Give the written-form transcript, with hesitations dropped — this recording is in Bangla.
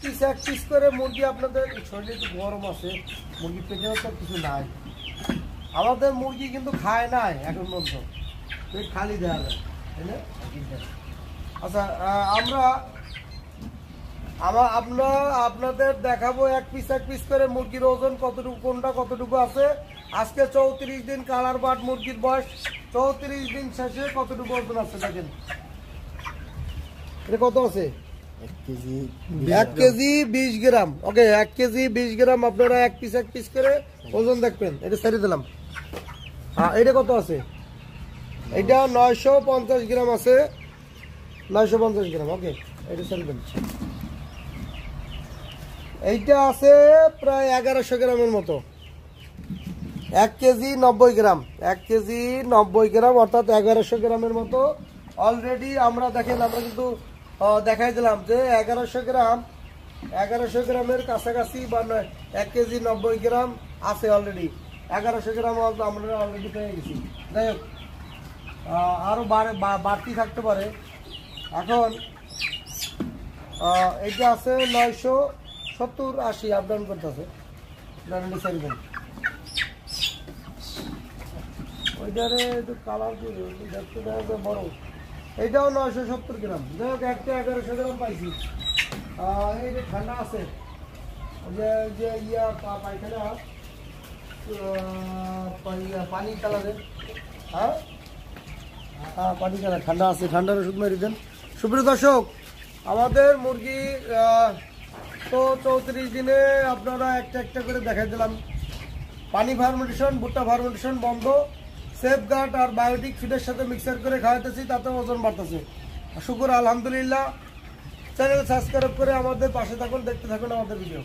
এক পিস করে মুরগি আপনাদের শরীরে একটু গরম আছে, মুরগি পেটেও তো কিছু নাই। আমাদের মুরগি কিন্তু খায় নাই এখন পর্যন্ত, পেট খালি দেওয়া যায়, তাই না? আচ্ছা, আমরা আপনাদের দেখাবো এক পিস করে মুরগির ওজন কতটুকু, কোনটা কতটুকু আছে। আজকে 34 দিন কালার বাট মুরগির বয়স, 34 দিন শেষে কতটুকু ওজন আছে দেখেন। এটা কত আছে? 1 কেজি 20 গ্রাম। ওকে, 1 কেজি 20 গ্রাম আপনারা এক পিস করে ওজন দেখবেন। এটা ছেড়ে দিলাম। হ্যাঁ, এটা কত আছে? এটা 950 গ্রাম আছে, 950 গ্রাম। ওকে, এটা ছেড়ে দেন। এইটা আছে প্রায় 1100 গ্রামের মতো। 1 কেজি 90 গ্রাম, 1 কেজি 90 গ্রাম অর্থাৎ 1100 গ্রামের মতো অলরেডি আমরা দেখেন, আমরা কিন্তু দেখাই দিলাম যে 1100 গ্রামের কাছাকাছি বা 1 কেজি 90 গ্রাম আছে অলরেডি। 1100 গ্রাম আমরা অলরেডি পেয়ে গেছি। যাই হোক, আরও বাড়তি থাকতে পারে। এখন এইটা আছে 970-80 আপ ডাউন করতেছে। ওইটারে একটু কালার দেখতে দেখা বড়, এইটাও 970 গ্রাম। যাই হোক, একটা 1100 গ্রাম পাইছি। এই যে ঠান্ডা আছে, যে পায়খানা পানি কালারের, হ্যাঁ পানি কালার ঠান্ডা আছে, ঠান্ডার ওষুধ মেরে দেন। সুপ্রিয় দর্শক, আমাদের মুরগি তো 34 দিনে আপনারা একটা করে দেখাই দিলাম। পানি ফার্মেন্টেশন, ভুট্টা ফার্মেন্টেশন বন্ধ, সেফগার্ড আর বায়োটিক ফিডের সাথে মিক্সার করে খাওয়াতেছি, তাতে ওজন বাড়তেছে। শুকুর আলহামদুলিল্লাহ। চ্যানেল সাবস্ক্রাইব করে আমাদের পাশে থাকুন, দেখতে থাকুন আমাদের ভিডিও।